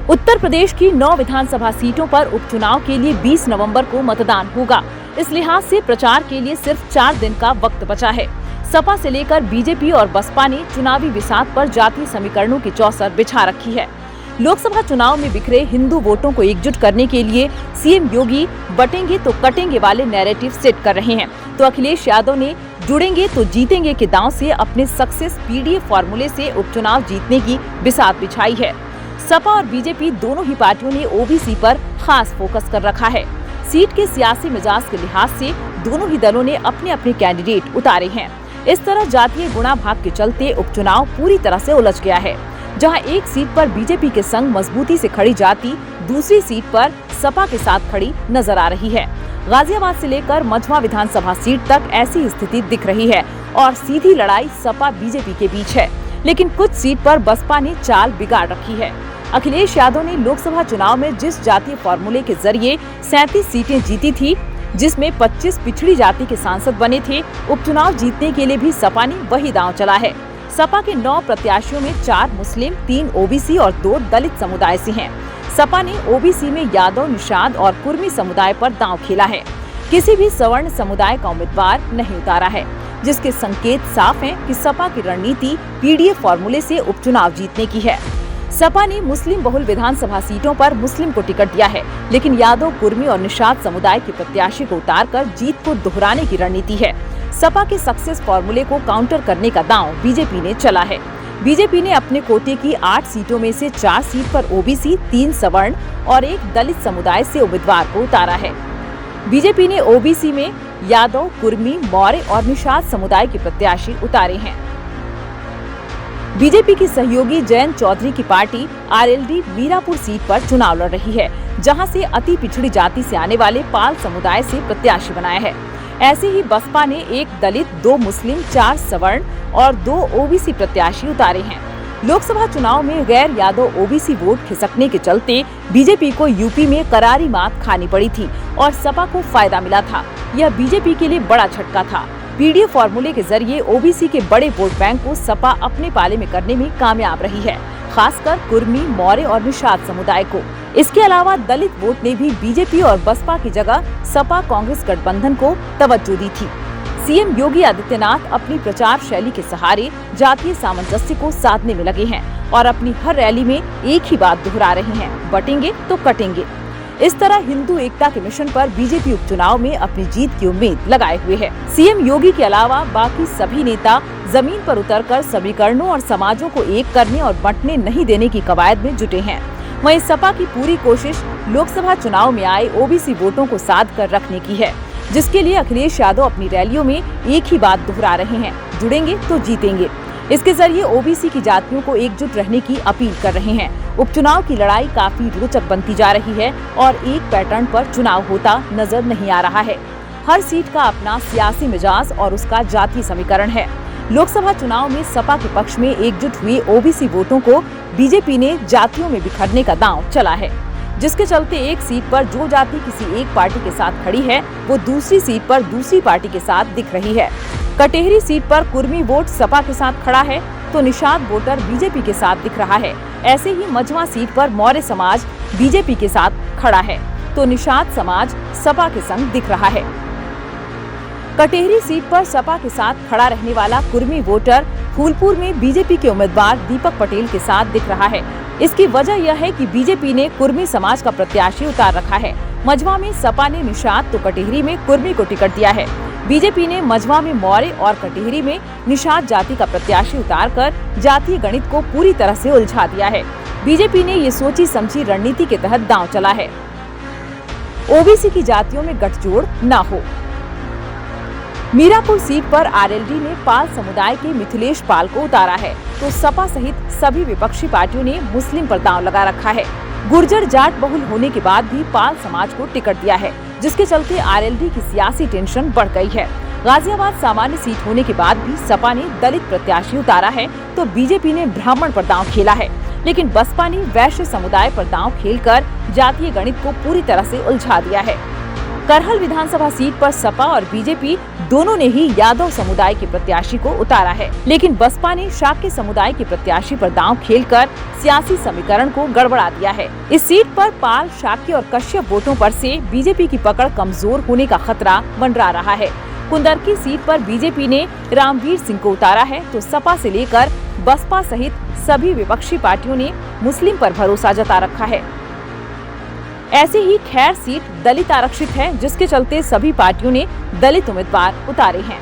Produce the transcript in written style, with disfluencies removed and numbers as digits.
उत्तर प्रदेश की 9 विधानसभा सीटों पर उपचुनाव के लिए 20 नवंबर को मतदान होगा। इस लिहाज से प्रचार के लिए सिर्फ 4 दिन का वक्त बचा है। सपा से लेकर बीजेपी और बसपा ने चुनावी बिसात पर जातीय समीकरणों की चौसर बिछा रखी है। लोकसभा चुनाव में बिखरे हिंदू वोटों को एकजुट करने के लिए सीएम योगी बटेंगे तो कटेंगे वाले नैरेटिव सेट कर रहे हैं, तो अखिलेश यादव ने जुड़ेंगे तो जीतेंगे के दांव से अपने सक्सेस पीडीएफ फॉर्मूले से उपचुनाव जीतने की बिसात बिछाई है। सपा और बीजेपी दोनों ही पार्टियों ने ओबीसी पर खास फोकस कर रखा है। सीट के सियासी मिजाज के लिहाज से दोनों ही दलों ने अपने अपने कैंडिडेट उतारे हैं। इस तरह जातीय गुणा भाग के चलते उपचुनाव पूरी तरह से उलझ गया है। जहां एक सीट पर बीजेपी के संग मजबूती से खड़ी जाति दूसरी सीट पर सपा के साथ खड़ी नजर आ रही है। गाजियाबाद से लेकर मझवा विधानसभा सीट तक ऐसी स्थिति दिख रही है और सीधी लड़ाई सपा बीजेपी के बीच है। लेकिन कुछ सीट पर बसपा ने चाल बिगाड़ रखी है। अखिलेश यादव ने लोकसभा चुनाव में जिस जातीय फॉर्मूले के जरिए 37 सीटें जीती थी, जिसमें 25 पिछड़ी जाति के सांसद बने थे, उपचुनाव जीतने के लिए भी सपा ने वही दांव चला है। सपा के 9 प्रत्याशियों में 4 मुस्लिम, 3 ओबीसी और 2 दलित समुदाय से हैं। सपा ने ओबीसी में यादव, निषाद और कुर्मी समुदाय पर दांव खेला है। किसी भी सवर्ण समुदाय का उम्मीदवार नहीं उतारा है, जिसके संकेत साफ हैं कि सपा की रणनीति पीडीएफ फॉर्मूले से उपचुनाव जीतने की है। सपा ने मुस्लिम बहुल विधानसभा सीटों पर मुस्लिम को टिकट दिया है, लेकिन यादव, कुर्मी और निषाद समुदाय के प्रत्याशी को उतारकर जीत को दोहराने की रणनीति है। सपा के सक्सेस फॉर्मूले को काउंटर करने का दांव बीजेपी ने चला है। बीजेपी ने अपने कोटे की 8 सीटों में से 4 सीट पर ओबीसी, 3 सवर्ण और 1 दलित समुदाय से उम्मीदवार को उतारा है। बीजेपी ने ओबीसी में यादव, कुर्मी, मौर्य और निषाद समुदाय के प्रत्याशी उतारे हैं। बीजेपी की सहयोगी जयंत चौधरी की पार्टी आरएलडी मीरापुर सीट पर चुनाव लड़ रही है, जहां से अति पिछड़ी जाति से आने वाले पाल समुदाय से प्रत्याशी बनाया है। ऐसे ही बसपा ने 1 दलित, 2 मुस्लिम, 4 सवर्ण और 2 ओबीसी प्रत्याशी उतारे हैं। लोकसभा चुनाव में गैर यादव ओबीसी वोट खिसकने के चलते बीजेपी को यूपी में करारी मात खानी पड़ी थी और सपा को फायदा मिला था। यह बीजेपी के लिए बड़ा झटका था। पीडीएफ फॉर्मूले के जरिए ओबीसी के बड़े वोट बैंक को सपा अपने पाले में करने में कामयाब रही है, खासकर कुर्मी, मौर्य और निषाद समुदाय को। इसके अलावा दलित वोट ने भी बीजेपी और बसपा की जगह सपा कांग्रेस गठबंधन को तवज्जो दी थी। सीएम योगी आदित्यनाथ अपनी प्रचार शैली के सहारे जातीय सामंजस्य को साधने में लगे हैं और अपनी हर रैली में एक ही बात दोहरा रहे हैं, बटेंगे तो कटेंगे। इस तरह हिंदू एकता के मिशन पर बीजेपी उपचुनाव में अपनी जीत की उम्मीद लगाए हुए है। सीएम योगी के अलावा बाकी सभी नेता जमीन पर उतरकर समीकरणों और समाजों को एक करने और बंटने नहीं देने की कवायद में जुटे हैं। वहीं सपा की पूरी कोशिश लोकसभा चुनाव में आए ओबीसी वोटों को साध कर रखने की है, जिसके लिए अखिलेश यादव अपनी रैलियों में एक ही बात दोहरा रहे हैं, जुड़ेंगे तो जीतेंगे। इसके जरिए ओबीसी की जातियों को एकजुट रहने की अपील कर रहे हैं। उपचुनाव की लड़ाई काफी रोचक बनती जा रही है और एक पैटर्न पर चुनाव होता नजर नहीं आ रहा है। हर सीट का अपना सियासी मिजाज और उसका जातीय समीकरण है। लोकसभा चुनाव में सपा के पक्ष में एकजुट हुए ओबीसी वोटों को बीजेपी ने जातियों में बिखरने का दांव चला है, जिसके चलते एक सीट पर जो जाति किसी एक पार्टी के साथ खड़ी है, वो दूसरी सीट पर दूसरी पार्टी के साथ दिख रही है। कटेहरी सीट पर कुर्मी वोट सपा के साथ खड़ा है, तो निषाद वोटर बीजेपी के साथ दिख रहा है। ऐसे ही मझवा सीट पर मौर्य समाज बीजेपी के साथ खड़ा है, तो निषाद समाज सपा के संग दिख रहा है। कटेहरी सीट पर सपा के साथ खड़ा रहने वाला कुर्मी वोटर फूलपुर में बीजेपी के उम्मीदवार दीपक पटेल के साथ दिख रहा है। इसकी वजह यह है कि बीजेपी ने कुर्मी समाज का प्रत्याशी उतार रखा है। मझवा में सपा ने निषाद तो कटेहरी में कुर्मी को टिकट दिया है। बीजेपी ने मझवा में मौर्य और कटेहरी में निषाद जाति का प्रत्याशी उतारकर जातीय गणित को पूरी तरह से उलझा दिया है। बीजेपी ने ये सोची समझी रणनीति के तहत दांव चला है, ओबीसी की जातियों में गठजोड़ न हो। मीरापुर सीट पर आरएलडी ने पाल समुदाय के मिथिलेश पाल को उतारा है, तो सपा सहित सभी विपक्षी पार्टियों ने मुस्लिम पर दांव लगा रखा है। गुर्जर जाट बहुल होने के बाद भी पाल समाज को टिकट दिया है, जिसके चलते आरएलडी की सियासी टेंशन बढ़ गई है। गाजियाबाद सामान्य सीट होने के बाद भी सपा ने दलित प्रत्याशी उतारा है, तो बीजेपी ने ब्राह्मण पर दांव खेला है, लेकिन बसपा ने वैश्य समुदाय पर दांव खेलकर जातीय गणित को पूरी तरह से उलझा दिया है। करहल विधानसभा सीट पर सपा और बीजेपी दोनों ने ही यादव समुदाय के प्रत्याशी को उतारा है, लेकिन बसपा ने शाक्य समुदाय के प्रत्याशी पर दांव खेलकर सियासी समीकरण को गड़बड़ा दिया है। इस सीट पर पाल, शाक्य और कश्यप वोटों पर से बीजेपी की पकड़ कमजोर होने का खतरा मंडरा रहा है। कुंदरकी सीट पर बीजेपी ने रामवीर सिंह को उतारा है, तो सपा से लेकर बसपा सहित सभी विपक्षी पार्टियों ने मुस्लिम पर भरोसा जता रखा है। ऐसे ही खैर सीट दलित आरक्षित है, जिसके चलते सभी पार्टियों ने दलित उम्मीदवार उतारे हैं।